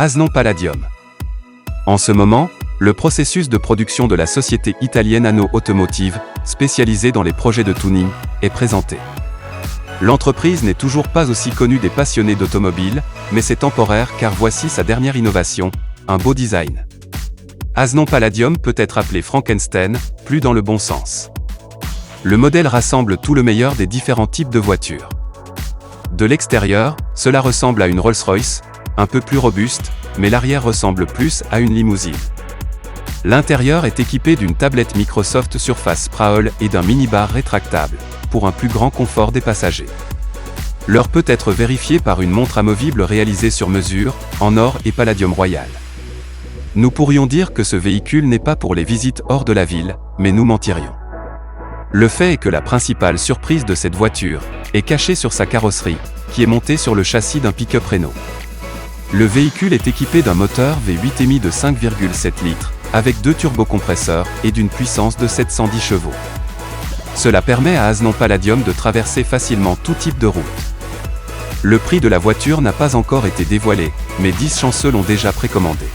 Asnon Palladium. En ce moment, le processus de production de la société italienne Anno Automotive, spécialisée dans les projets de tuning, est présenté. L'entreprise n'est toujours pas aussi connue des passionnés d'automobile, mais c'est temporaire car voici sa dernière innovation, un beau design. Asnon Palladium peut être appelé Frankenstein, plus dans le bon sens. Le modèle rassemble tout le meilleur des différents types de voitures. De l'extérieur, cela ressemble à une Rolls-Royce, un peu plus robuste, mais l'arrière ressemble plus à une limousine. L'intérieur est équipé d'une tablette Microsoft Surface Sprawl et d'un minibar rétractable, pour un plus grand confort des passagers. L'heure peut être vérifiée par une montre amovible réalisée sur mesure, en or et palladium royal. Nous pourrions dire que ce véhicule n'est pas pour les visites hors de la ville, mais nous mentirions. Le fait est que la principale surprise de cette voiture est cachée sur sa carrosserie, qui est montée sur le châssis d'un pick-up Renault. Le véhicule est équipé d'un moteur V8 émis de 5,7 litres, avec 2 turbocompresseurs et d'une puissance de 710 chevaux. Cela permet à Asnon Palladium de traverser facilement tout type de route. Le prix de la voiture n'a pas encore été dévoilé, mais 10 chanceux l'ont déjà précommandé.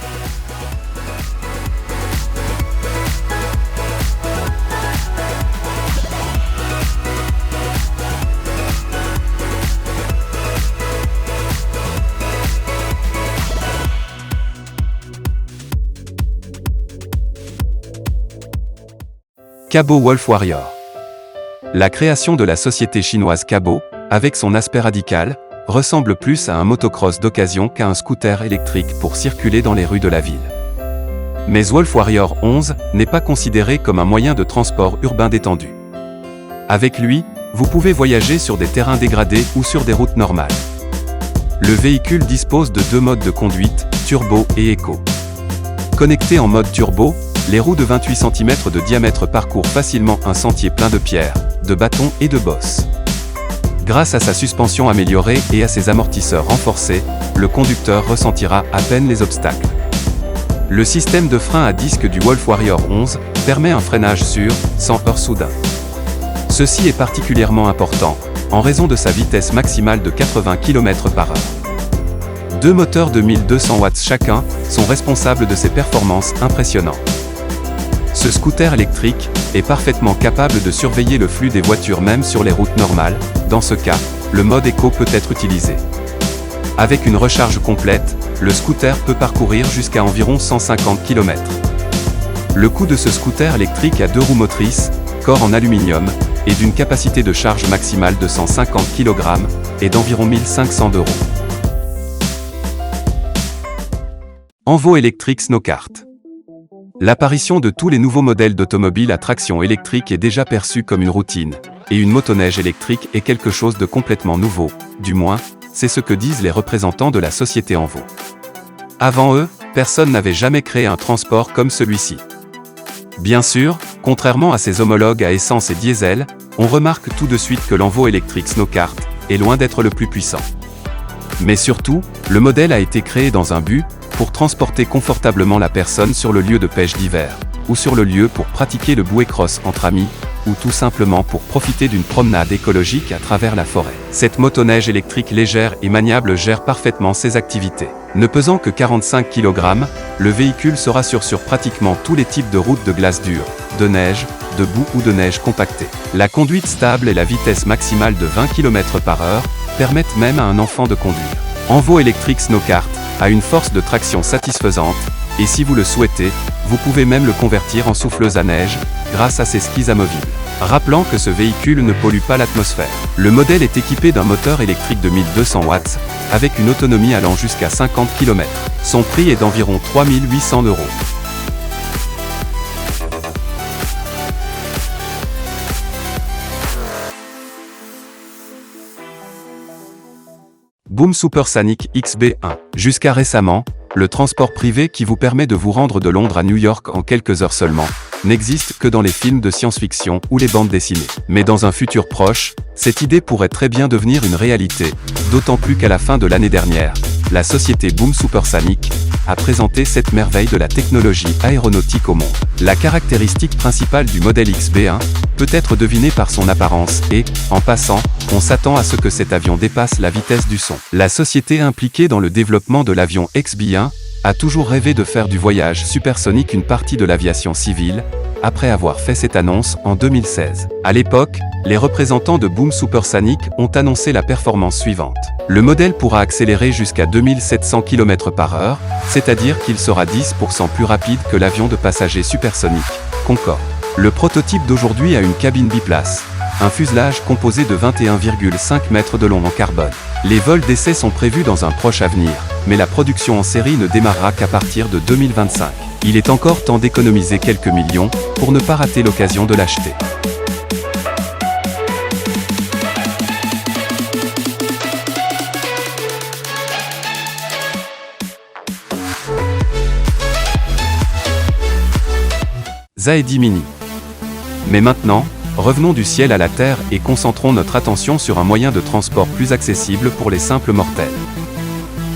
Cabot Wolf Warrior. La création de la société chinoise Cabot, avec son aspect radical, ressemble plus à un motocross d'occasion qu'à un scooter électrique pour circuler dans les rues de la ville. Mais Wolf Warrior 11 n'est pas considéré comme un moyen de transport urbain détendu. Avec lui, vous pouvez voyager sur des terrains dégradés ou sur des routes normales. Le véhicule dispose de 2 modes de conduite, turbo et éco. Connecté en mode turbo, les roues de 28 cm de diamètre parcourent facilement un sentier plein de pierres, de bâtons et de bosses. Grâce à sa suspension améliorée et à ses amortisseurs renforcés, le conducteur ressentira à peine les obstacles. Le système de frein à disque du Wolf Warrior 11 permet un freinage sûr, sans heurts soudains. Ceci est particulièrement important, en raison de sa vitesse maximale de 80 km/h. 2 moteurs de 1200 watts chacun sont responsables de ces performances impressionnantes. Ce scooter électrique est parfaitement capable de surveiller le flux des voitures même sur les routes normales. Dans ce cas, le mode éco peut être utilisé. Avec une recharge complète, le scooter peut parcourir jusqu'à environ 150 km. Le coût de ce scooter électrique à 2 roues motrices, corps en aluminium, et d'une capacité de charge maximale de 150 kg, est d'environ 1 500 €. Envo électrique Snowcart. L'apparition de tous les nouveaux modèles d'automobiles à traction électrique est déjà perçue comme une routine, et une motoneige électrique est quelque chose de complètement nouveau, du moins, c'est ce que disent les représentants de la société Envo. Avant eux, personne n'avait jamais créé un transport comme celui-ci. Bien sûr, contrairement à ses homologues à essence et diesel, on remarque tout de suite que l'Envo électrique Snowcart est loin d'être le plus puissant. Mais surtout, le modèle a été créé dans un but, pour transporter confortablement la personne sur le lieu de pêche d'hiver, ou sur le lieu pour pratiquer le bouée cross entre amis, ou tout simplement pour profiter d'une promenade écologique à travers la forêt. Cette motoneige électrique légère et maniable gère parfaitement ses activités. Ne pesant que 45 kg, le véhicule sera sûr sur pratiquement tous les types de routes de glace dure, de neige, de boue ou de neige compactée. La conduite stable et la vitesse maximale de 20 km/h permettent même à un enfant de conduire. Envo électrique Snowcart a une force de traction satisfaisante, et si vous le souhaitez, vous pouvez même le convertir en souffleuse à neige, grâce à ses skis amovibles. Rappelant que ce véhicule ne pollue pas l'atmosphère. Le modèle est équipé d'un moteur électrique de 1200 watts, avec une autonomie allant jusqu'à 50 km. Son prix est d'environ 3 800 €. Boom Supersonic XB1. Jusqu'à récemment, le transport privé qui vous permet de vous rendre de Londres à New York en quelques heures seulement, n'existe que dans les films de science-fiction ou les bandes dessinées. Mais dans un futur proche, cette idée pourrait très bien devenir une réalité, d'autant plus qu'à la fin de l'année dernière, la société Boom Supersonic a présenté cette merveille de la technologie aéronautique au monde. La caractéristique principale du modèle XB1 peut être devinée par son apparence et, en passant, on s'attend à ce que cet avion dépasse la vitesse du son. La société impliquée dans le développement de l'avion XB1 a toujours rêvé de faire du voyage supersonique une partie de l'aviation civile, après avoir fait cette annonce en 2016. À l'époque, les représentants de Boom Supersonic ont annoncé la performance suivante. Le modèle pourra accélérer jusqu'à 2700 km/h, c'est-à-dire qu'il sera 10% plus rapide que l'avion de passagers supersonique, Concorde. Le prototype d'aujourd'hui a une cabine biplace, un fuselage composé de 21,5 mètres de long en carbone. Les vols d'essai sont prévus dans un proche avenir, mais la production en série ne démarrera qu'à partir de 2025. Il est encore temps d'économiser quelques millions pour ne pas rater l'occasion de l'acheter. Zaedi Mini. Mais maintenant, revenons du ciel à la terre et concentrons notre attention sur un moyen de transport plus accessible pour les simples mortels.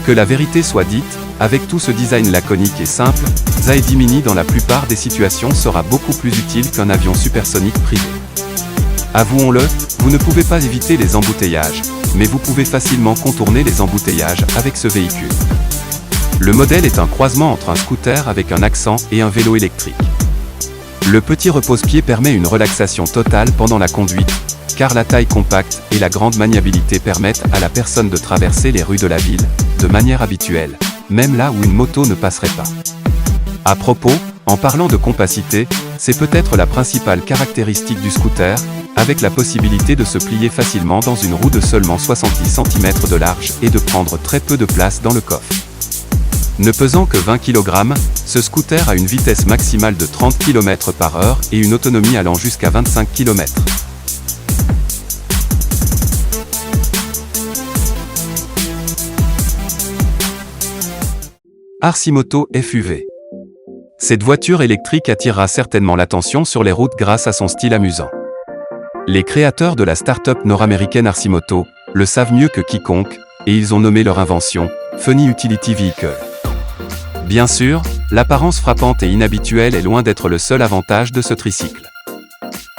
Que la vérité soit dite, avec tout ce design laconique et simple, Zaedi Mini dans la plupart des situations sera beaucoup plus utile qu'un avion supersonique privé. Avouons-le, vous ne pouvez pas éviter les embouteillages, mais vous pouvez facilement contourner les embouteillages avec ce véhicule. Le modèle est un croisement entre un scooter avec un accent et un vélo électrique. Le petit repose-pied permet une relaxation totale pendant la conduite, car la taille compacte et la grande maniabilité permettent à la personne de traverser les rues de la ville, de manière habituelle, même là où une moto ne passerait pas. À propos, en parlant de compacité, c'est peut-être la principale caractéristique du scooter, avec la possibilité de se plier facilement dans une roue de seulement 70 cm de large et de prendre très peu de place dans le coffre. Ne pesant que 20 kg, ce scooter a une vitesse maximale de 30 km/h et une autonomie allant jusqu'à 25 km. Arcimoto FUV. Cette voiture électrique attirera certainement l'attention sur les routes grâce à son style amusant. Les créateurs de la start-up nord-américaine Arcimoto le savent mieux que quiconque, et ils ont nommé leur invention Funny Utility Vehicle. Bien sûr, l'apparence frappante et inhabituelle est loin d'être le seul avantage de ce tricycle.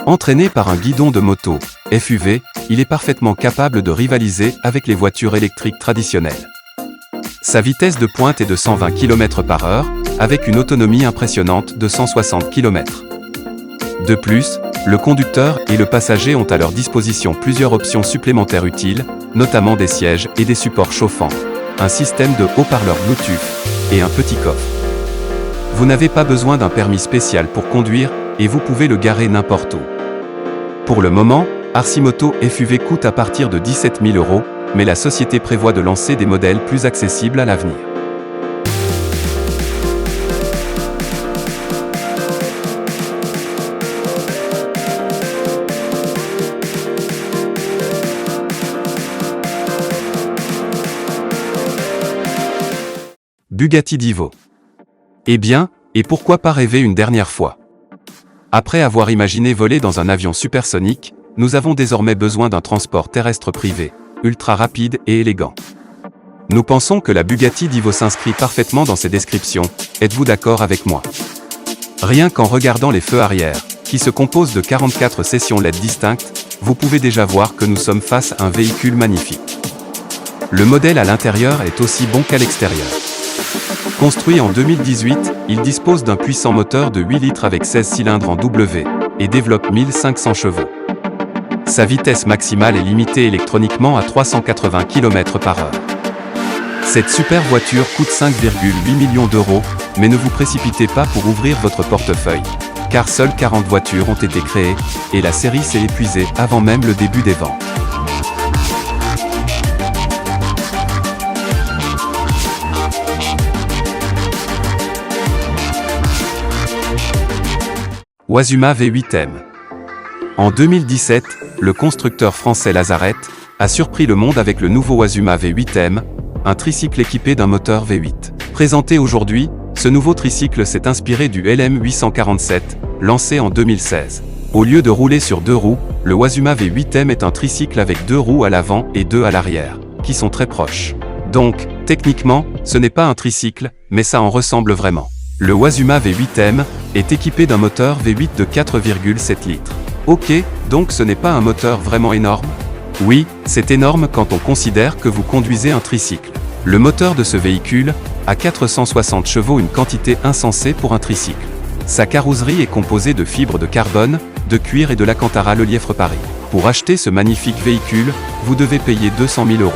Entraîné par un guidon de moto, FUV, il est parfaitement capable de rivaliser avec les voitures électriques traditionnelles. Sa vitesse de pointe est de 120 km/h, avec une autonomie impressionnante de 160 km. De plus, le conducteur et le passager ont à leur disposition plusieurs options supplémentaires utiles, notamment des sièges et des supports chauffants, un système de haut-parleurs Bluetooth, et un petit coffre. Vous n'avez pas besoin d'un permis spécial pour conduire, et vous pouvez le garer n'importe où. Pour le moment, Arcimoto FUV coûte à partir de 17 000 €, mais la société prévoit de lancer des modèles plus accessibles à l'avenir. Bugatti Divo. Eh bien, et pourquoi pas rêver une dernière fois? Après avoir imaginé voler dans un avion supersonique, nous avons désormais besoin d'un transport terrestre privé, ultra rapide et élégant. Nous pensons que la Bugatti Divo s'inscrit parfaitement dans ces descriptions, êtes-vous d'accord avec moi? Rien qu'en regardant les feux arrière, qui se composent de 44 sections LED distinctes, vous pouvez déjà voir que nous sommes face à un véhicule magnifique. Le modèle à l'intérieur est aussi bon qu'à l'extérieur. Construit en 2018, il dispose d'un puissant moteur de 8 litres avec 16 cylindres en W, et développe 1500 chevaux. Sa vitesse maximale est limitée électroniquement à 380 km/h. Cette super voiture coûte 5,8 millions d'euros, mais ne vous précipitez pas pour ouvrir votre portefeuille, car seules 40 voitures ont été créées, et la série s'est épuisée avant même le début des ventes. Wazuma V8M. En 2017, le constructeur français Lazaret a surpris le monde avec le nouveau Wazuma V8M, un tricycle équipé d'un moteur V8. Présenté aujourd'hui, ce nouveau tricycle s'est inspiré du LM847, lancé en 2016. Au lieu de rouler sur deux roues, le Wazuma V8M est un tricycle avec deux roues à l'avant et deux à l'arrière, qui sont très proches. Donc, Techniquement, ce n'est pas un tricycle, mais ça en ressemble vraiment. Le Wazuma V8M est équipé d'un moteur V8 de 4,7 litres. Ok, donc ce n'est pas un moteur vraiment énorme? Oui, c'est énorme quand on considère que vous conduisez un tricycle. Le moteur de ce véhicule a 460 chevaux, une quantité insensée pour un tricycle. Sa carrosserie est composée de fibres de carbone, de cuir et de l'Alcantara Le Lièvre Paris. Pour acheter ce magnifique véhicule, vous devez payer 200 000 €.